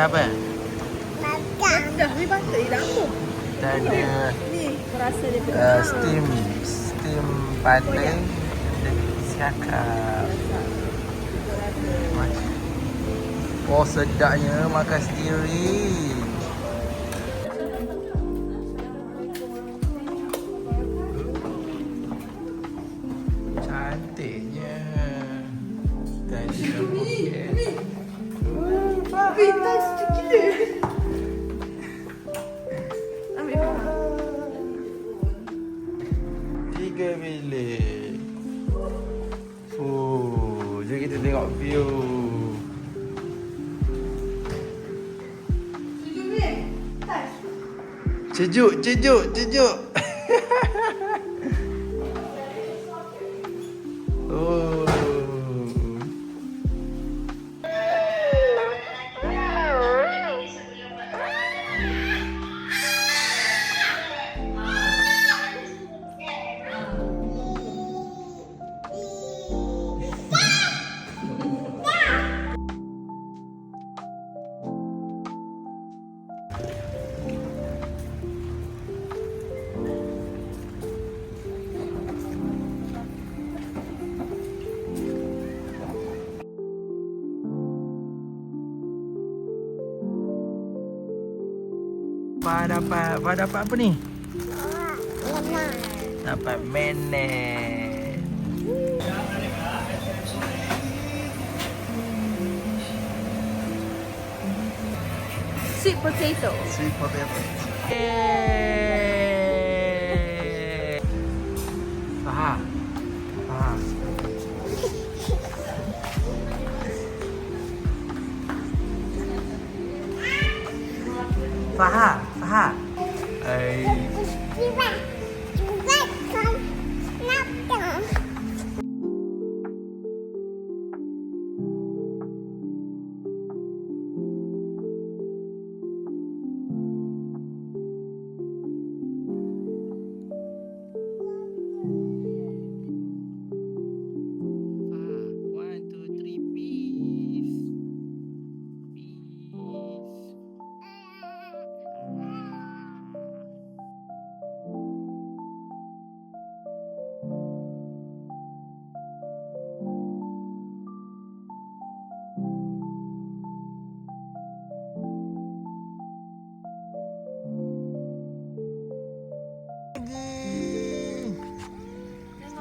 apa? Dah, ni patut di lambung. Kita ada Ni, rasa dia steam patin dan siakap. Oh, sedapnya makan sendiri. Cantiknya. Dan juga bukit. Pintas tu gila. Ambil Faham. 3 bilik. Jom kita tengok view. Sejuk. Oh. Pak dapat apa ni? Dapat menet. Sweet potato. Sweet potato. Faham. Faham.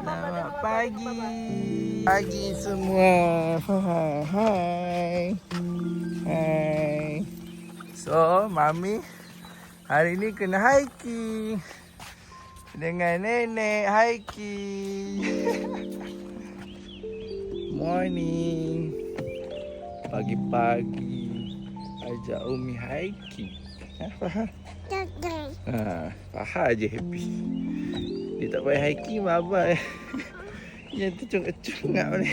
Selamat pagi semua. Hai. So, Mami hari ni kena hiking dengan nenek hiking. Morning. Pagi-pagi ajak Umi hiking. Faham? Faham je happy. Dia tak payah hiking abang. Yang tercungap-cungap ni.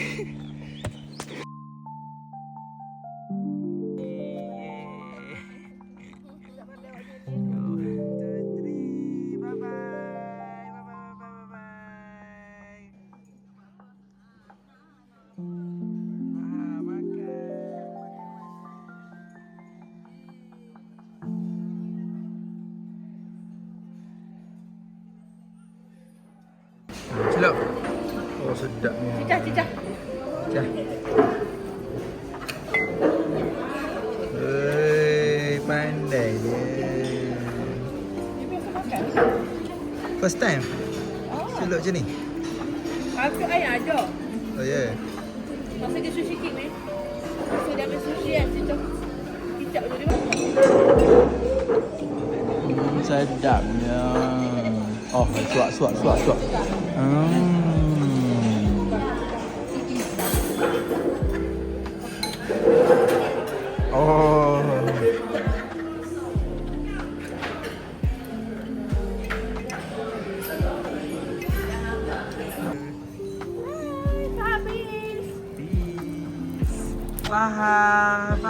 Celup. Oh, sedapnya. Cicah. Pandai dia. First time? Celup macam ni? Aku ayah aja. Oh, ya. Yeah. Masa dia sushi king ni. Masa dia ambil sushi kan, cicak tu dia makan. Sedapnya. Oh, suap. Oh. Faham.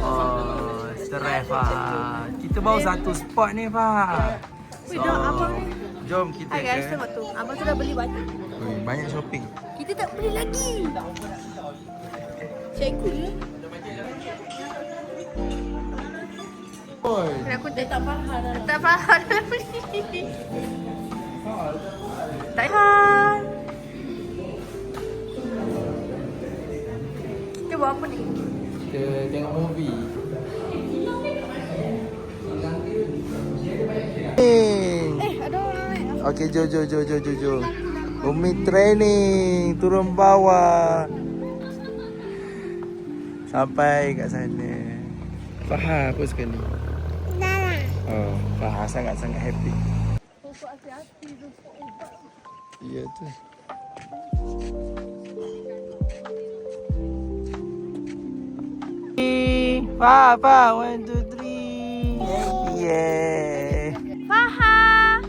Oh, stress Fah. Kita bawa satu spot ni Fah. Weh, dah abang ni. Jom kita Hai guys, tengok tu. Abang tu dah beli baju. Banyak shopping. Kita tak boleh lagi. Cikgu je. Aku tak faham dah. Tak faham dah ni. Tak faham. Kita buat apa ni? Kita tengok movie. Ada orang naik. Okey, jom. Umi training, turun bawah. Sampai kat sana. Faham apa sekali? Oh, Faham sangat-sangat happy. Pokok hati-hati tu. Ya tu. Faham, 1, 2, 3. Yeah. Faham.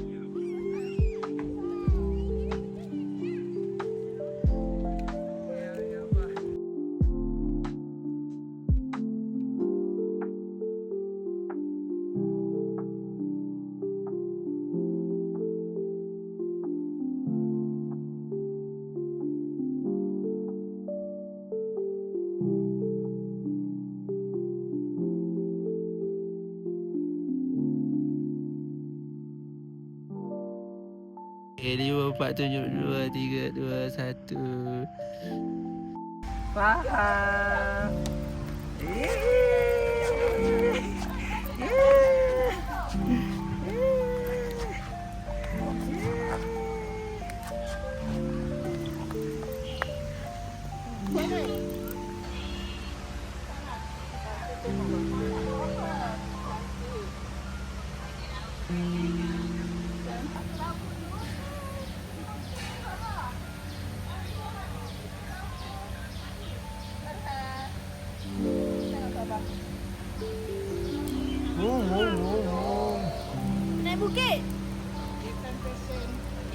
Okay, 5, 4, 7, 2, 3, 2, 1. Faham. Naik bukit.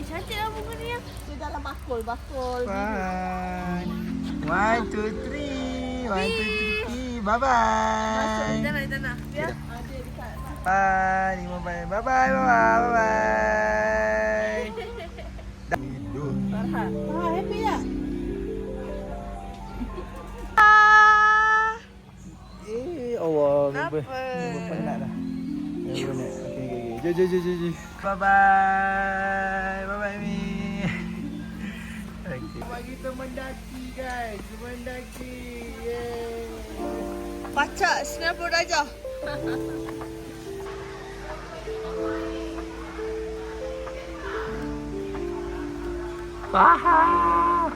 Cantiklah bunga ni ya. Dia dalam bakul. Fine. 1, 2, 3. 1, 2, 3. Bye-bye. Di tanah. Ya. Bye. 5 bye. Bye-bye. Bye-bye. Tidur. Farhan. Happy tak? Allah. Apa? Penat dah. Penat. Okay. Jom. Bye-bye. Bye-bye, Mi. Okay. Kita mendaki, guys. Mendaki. Yeay. Pacak 90 darjah. Faham.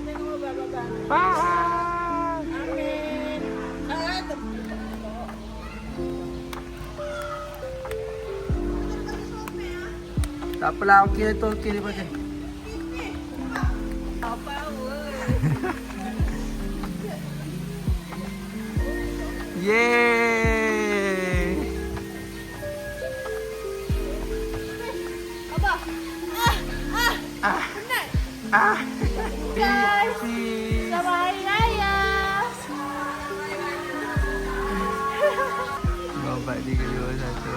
Tengok babak. Faham. Amin. Tak apalah, okey tu, okey dia pakai. Apa? Yeay. Abah. Ah. Guys. Peace. Selamat Hari Raya. Lompat 3, 2, 1.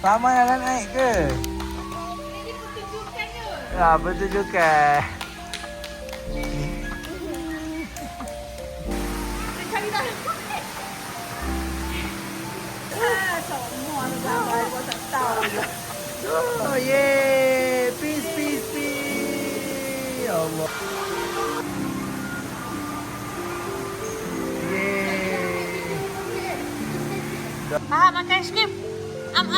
Sama nak naik ke? Ini pertunjukannya. Ya, pertunjukan. Cari dah. Semua ada gambar. Kau tak tahu. Oh, yeay. Peace. Ya Allah. Yeay. Faham makan aiskrim. Am.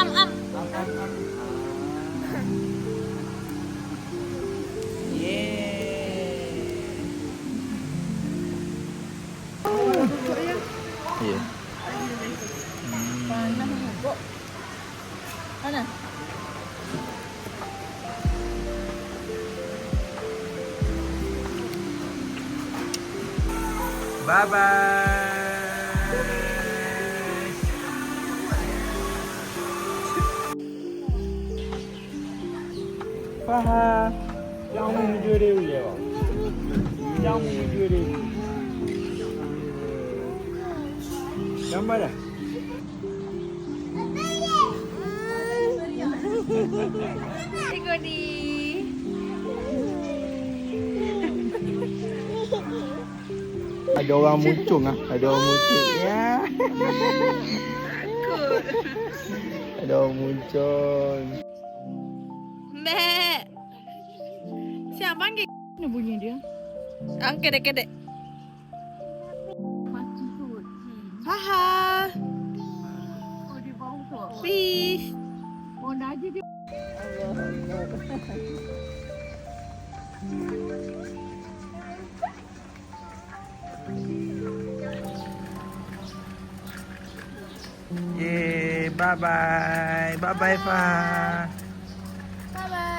Ya. Mana? Bye-bye. Faham. Yang video dia. Yang video dia. Gambar dah. Tengok ni. Ada orang muncung ah. Ada orang muncung. Ya. Takut. Ada orang muncung. Mek. Siapa panggil? Mana bunyi dia? Kedek-kedek. Haha. Oh, dia bau tu. Peace. Oh, dah je dia. Yeay, bye-bye. Bye-bye, Fa. Bye-bye.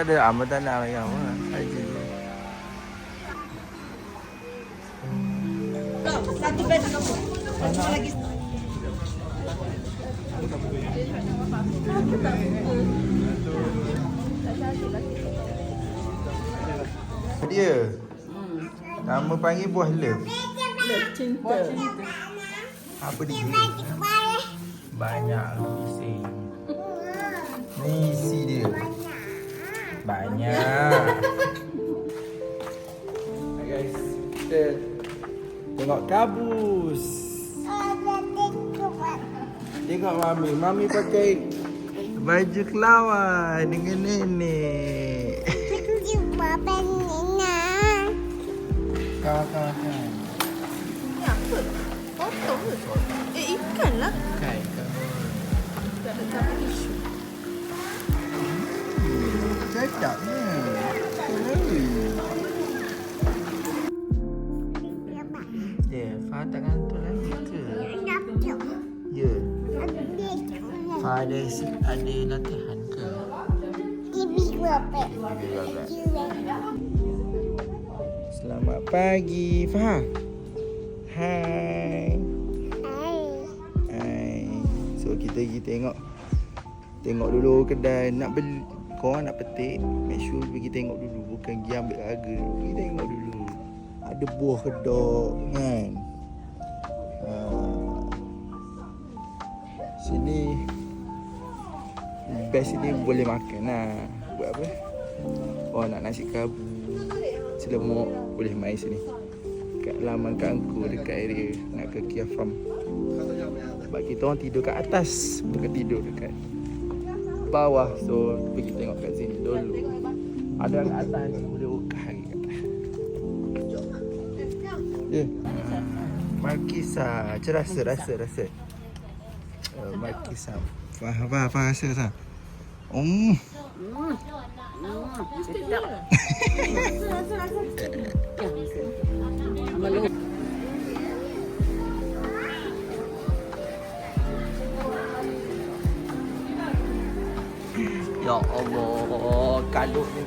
Ada amat tak nak yang mana. Haji. Satu beg kamu. Satu lagi. Dia. Nama panggil buah love. Cinta. Apa dia? Banyak isi. Ni isi dia. Banyak. Hai guys, kita tengok kabus. Tengok Mami. Mami pakai baju kelawar dengan nenek. Kawan-kawan. Ni apa? Potong ke? Ikan lah. Kan. Tak ada campur tisu. Cakapnya. Ya, Fa tak ngantuk lagi ke? Ya. Fa ada latihan ke? Selamat pagi, Fa. Hai. Hai. So kita pergi tengok dulu kedai nak beli. Korang nak petik, make sure pergi tengok dulu. Bukan pergi ambil harga dulu. Pergi tengok dulu. Ada buah kedok kan. Sini best ni boleh makan lah. Buat apa? Oh nak nasi kabu, selemuk, boleh main sini. Kat laman Kangku dekat area nak ke Kia Farm. Sebab kita orang tidur kat atas, bukan tidur dekat bawah. So pergi tengok kat sini dulu. Ada kat atas ni boleh ukah lagi kat atas. Ya. Markisa, rasa. Markisa. Faham rasa sah. Sedap. Ya Allah, kadut ni